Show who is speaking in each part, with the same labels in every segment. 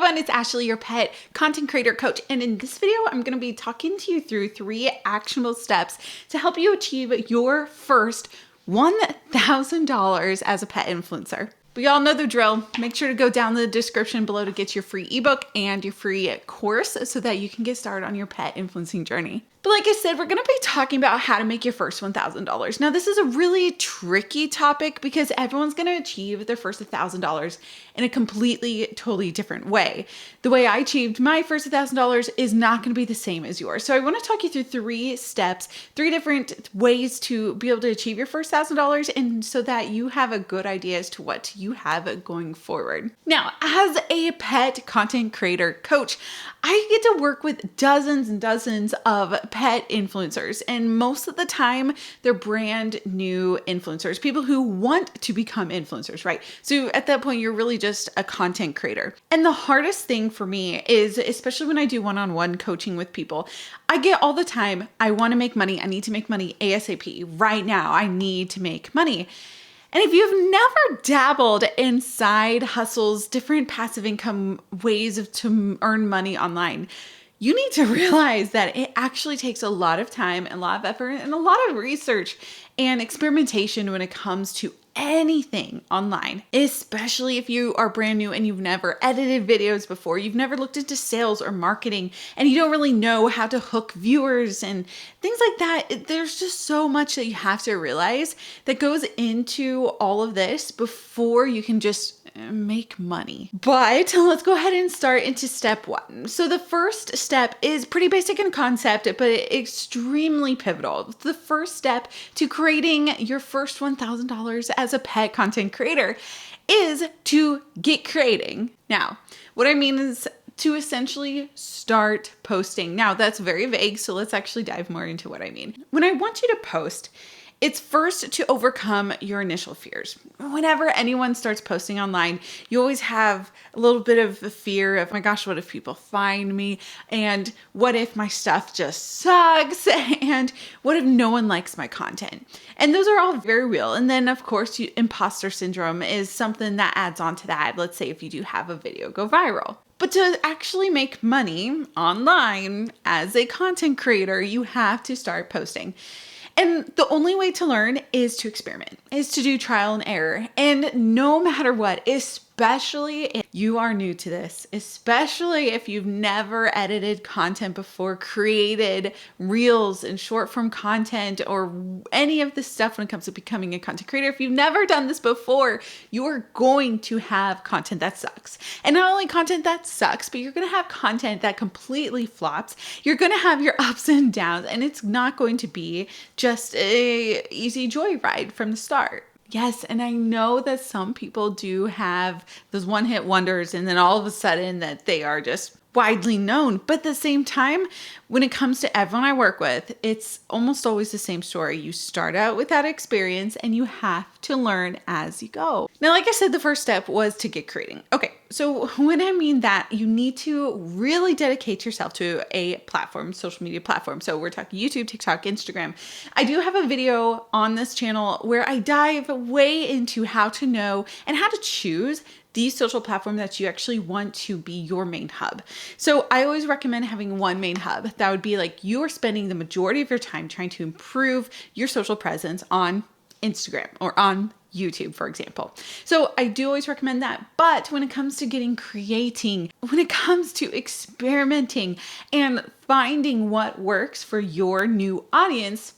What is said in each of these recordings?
Speaker 1: everyone, it's Ashley, your pet content creator coach. And in this video, I'm going to be talking to you through 3 actionable steps to help you achieve your first $1,000 as a pet influencer. But y'all know the drill. Make sure to go down the description below to get your free ebook and your free course so that you can get started on your pet influencing journey. But like I said, we're going to be talking about how to make your first $1,000. Now, this is a really tricky topic because everyone's going to achieve their first $1,000 in a completely, totally different way. The way I achieved my first $1,000 is not going to be the same as yours. So I want to talk you through 3 steps, 3 different ways to be able to achieve your first $1,000 and so that you have a good idea as to what you have going forward. Now, as a pet content creator coach, I get to work with dozens and dozens of pet influencers, and most of the time they're brand new influencers, people who want to become influencers, right? So at that point, you're really just a content creator. And the hardest thing for me is, especially when I do one-on-one coaching with people, I get all the time, I want to make money. I need to make money ASAP right now. I need to make money. And if you've never dabbled in side hustles, different passive income ways to earn money online, you need to realize that it actually takes a lot of time and a lot of effort and a lot of research and experimentation when it comes to anything online, especially if you are brand new and you've never edited videos before, you've never looked into sales or marketing, and you don't really know how to hook viewers and things like that. There's just so much that you have to realize that goes into all of this before you can just make money. But let's go ahead and start into step 1. So the first step is pretty basic in concept, but extremely pivotal. The first step to creating your first $1,000 as a pet content creator is to get creating. Now, what I mean is to essentially start posting. Now, that's very vague, so let's actually dive more into what I mean. When I want you to post, it's first to overcome your initial fears. Whenever anyone starts posting online, you always have a little bit of a fear of, oh my gosh, what if people find me? And what if my stuff just sucks? And what if no one likes my content? And those are all very real. And then of course, imposter syndrome is something that adds on to that. Let's say if you do have a video go viral. But to actually make money online as a content creator, you have to start posting. And the only way to learn is to experiment, is to do trial and error. And no matter what, especially if you are new to this, especially if you've never edited content before, created reels and short form content or any of this stuff when it comes to becoming a content creator, if you've never done this before, you are going to have content that sucks. And not only content that sucks, but you're going to have content that completely flops. You're going to have your ups and downs, and it's not going to be just a easy joyride from the start. Yes, and I know that some people do have those one-hit wonders and then all of a sudden that they are just widely known. But at the same time, when it comes to everyone I work with, it's almost always the same story. You start out with that experience and you have to learn as you go. Now, like I said, the first step was to get creating. Okay, so when I mean that, you need to really dedicate yourself to a platform, social media platform. So we're talking YouTube, TikTok, Instagram. I do have a video on this channel where I dive way into how to know and how to choose the social platform that you actually want to be your main hub. So I always recommend having one main hub. That would be like you're spending the majority of your time trying to improve your social presence on Instagram or on YouTube, for example. So I do always recommend that. But when it comes to creating, when it comes to experimenting and finding what works for your new audience,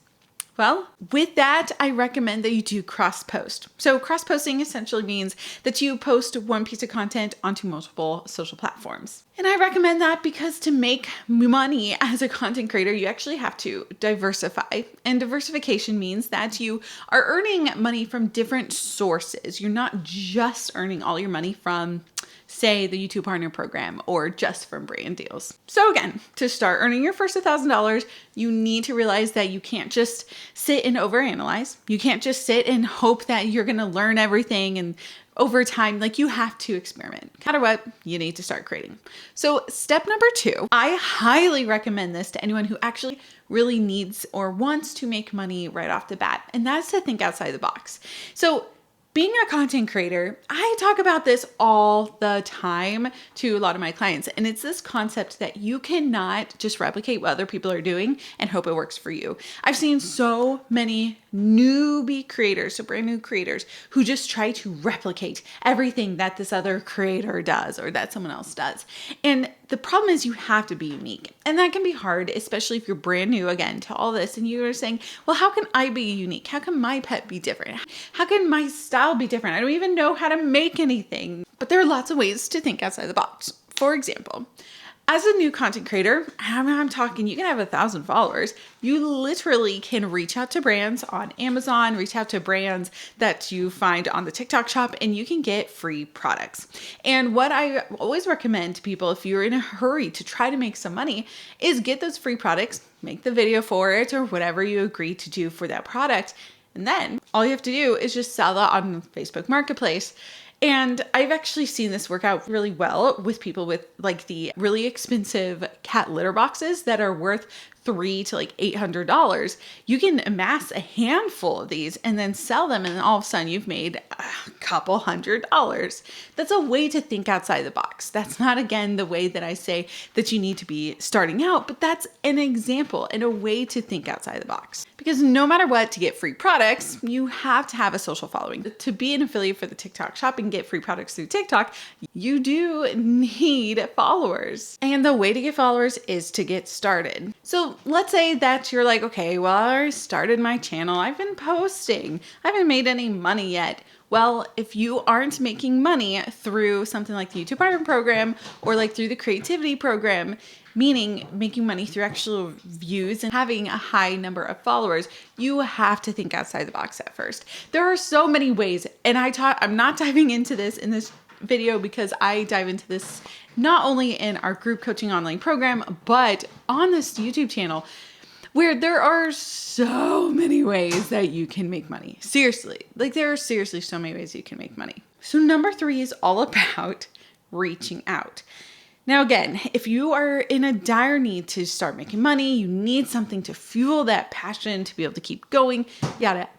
Speaker 1: well, with that, I recommend that you do cross-post. So cross-posting essentially means that you post one piece of content onto multiple social platforms. And I recommend that because to make money as a content creator, you actually have to diversify. And diversification means that you are earning money from different sources. You're not just earning all your money from, say, the YouTube Partner Program or just from brand deals. So again, to start earning your first $1,000, you need to realize that you can't just sit and overanalyze. You can't just sit and hope that you're going to learn everything and over time, like you have to experiment. No matter what, you need to start creating. So step number 2, I highly recommend this to anyone who actually really needs or wants to make money right off the bat. And that's to think outside the box. So Being a content creator, I talk about this all the time to a lot of my clients. And it's this concept that you cannot just replicate what other people are doing and hope it works for you. I've seen so many newbie creators, so brand new creators, who just try to replicate everything that this other creator does or that someone else does. And the problem is you have to be unique. And that can be hard, especially if you're brand new again to all this and you're saying, well, how can I be unique? How can my pet be different? How can my style be different? I don't even know how to make anything. But there are lots of ways to think outside the box. For example, as a new content creator, I'm talking, you can have 1,000 followers. You literally can reach out to brands on Amazon, reach out to brands that you find on the TikTok shop, and you can get free products. And what I always recommend to people, if you're in a hurry to try to make some money, is get those free products, make the video for it, or whatever you agree to do for that product. And then all you have to do is just sell that on Facebook Marketplace. And I've actually seen this work out really well with people with like the really expensive cat litter boxes that are worth $300 to like $800. You can amass a handful of these and then sell them, and then all of a sudden you've made a couple $100. That's a way to think outside the box. That's not, again, the way that I say that you need to be starting out, but that's an example and a way to think outside the box. Because no matter what, to get free products, you have to have a social following. To be an affiliate for the TikTok shop and get free products through TikTok, you do need followers. And the way to get followers is to get started. So let's say that you're like, okay, well, I started my channel. I've been posting. I haven't made any money yet. Well, if you aren't making money through something like the YouTube Partner Program or like through the Creativity Program, meaning making money through actual views and having a high number of followers, you have to think outside the box at first. There are so many ways, and I'm not diving into this in this video because I dive into this not only in our group coaching online program, but on this YouTube channel, where there are so many ways that you can make money. Seriously, like there are seriously so many ways you can make money. So number 3 is all about reaching out. Now, again, if you are in a dire need to start making money, you need something to fuel that passion to be able to keep going,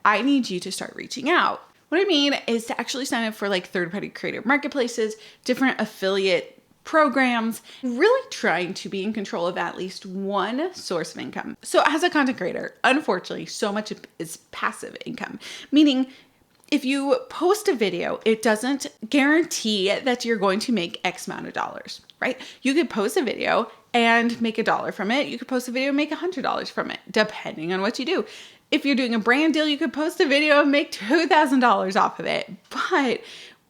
Speaker 1: I need you to start reaching out. What I mean is to actually sign up for like third-party creator marketplaces, different affiliate programs, really trying to be in control of at least one source of income. So as a content creator, unfortunately, so much is passive income, meaning if you post a video, it doesn't guarantee that you're going to make X amount of dollars, right? You could post a video and make $1 from it. You could post a video and make $100 from it, depending on what you do. If you're doing a brand deal, you could post a video and make $2,000 off of it. But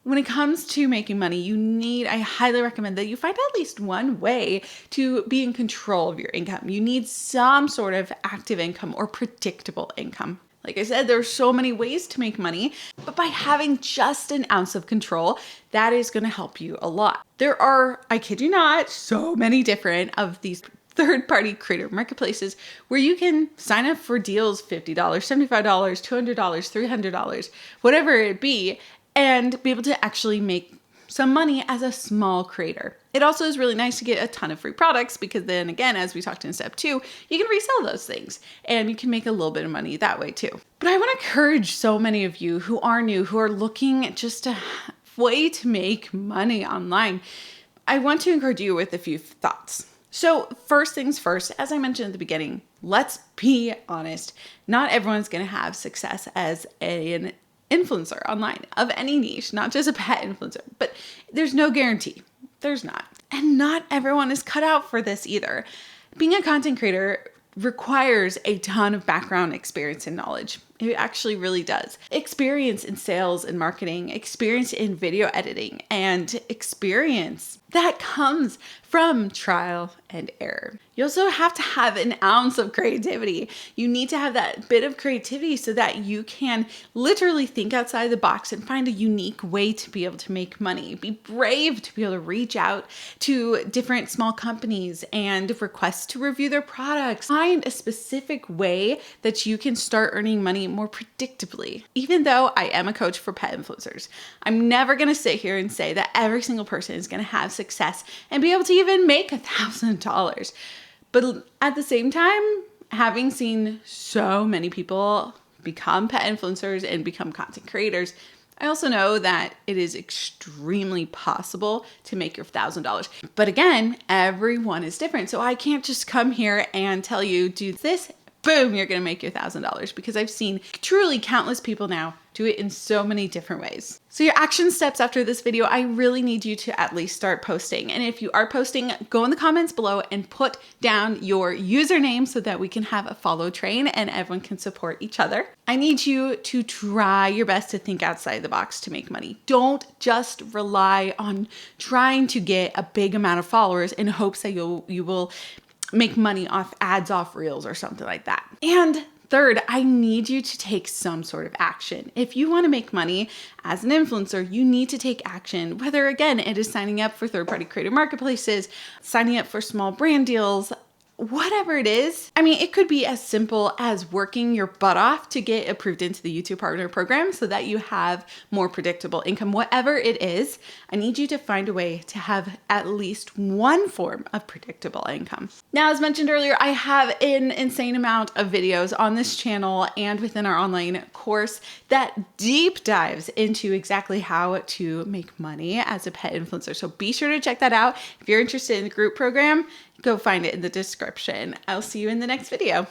Speaker 1: when it comes to making money, I highly recommend that you find at least one way to be in control of your income. You need some sort of active income or predictable income. Like I said, there are so many ways to make money, but by having just an ounce of control, that is going to help you a lot. There are, I kid you not, so many different of these third-party creator marketplaces where you can sign up for deals, $50, $75, $200, $300, whatever it be, and be able to actually make some money as a small creator. It also is really nice to get a ton of free products because then again, as we talked in step 2, you can resell those things and you can make a little bit of money that way too. But I want to encourage so many of you who are new, who are looking just a way to make money online. I want to encourage you with a few thoughts. So first things first, as I mentioned at the beginning, let's be honest. Not everyone's going to have success as an influencer online of any niche, not just a pet influencer, but there's no guarantee. There's not. And not everyone is cut out for this either. Being a content creator requires a ton of background experience and knowledge. It actually really does. Experience in sales and marketing, experience in video editing, and experience that comes from trial and error. You also have to have an ounce of creativity. You need to have that bit of creativity so that you can literally think outside the box and find a unique way to be able to make money. Be brave to be able to reach out to different small companies and request to review their products. Find a specific way that you can start earning money more predictably. Even though I am a coach for pet influencers, I'm never going to sit here and say that every single person is going to have success and be able to even make $1,000. But at the same time, having seen so many people become pet influencers and become content creators, I also know that it is extremely possible to make your $1,000. But again, everyone is different. So I can't just come here and tell you, do this, boom, you're going to make your $1,000, because I've seen truly countless people now do it in so many different ways. So your action steps after this video, I really need you to at least start posting. And if you are posting, go in the comments below and put down your username so that we can have a follow train and everyone can support each other. I need you to try your best to think outside the box to make money. Don't just rely on trying to get a big amount of followers in hopes that you will make money off ads, off reels, or something like that. And third, I need you to take some sort of action. If you want to make money as an influencer, you need to take action, whether again, it is signing up for third-party creator marketplaces, signing up for small brand deals, whatever it is. I mean, it could be as simple as working your butt off to get approved into the YouTube Partner Program so that you have more predictable income. Whatever it is, I need you to find a way to have at least one form of predictable income. Now, as mentioned earlier, I have an insane amount of videos on this channel and within our online course that deep dives into exactly how to make money as a pet influencer. So be sure to check that out. If you're interested in the group program, go find it in the description. I'll see you in the next video.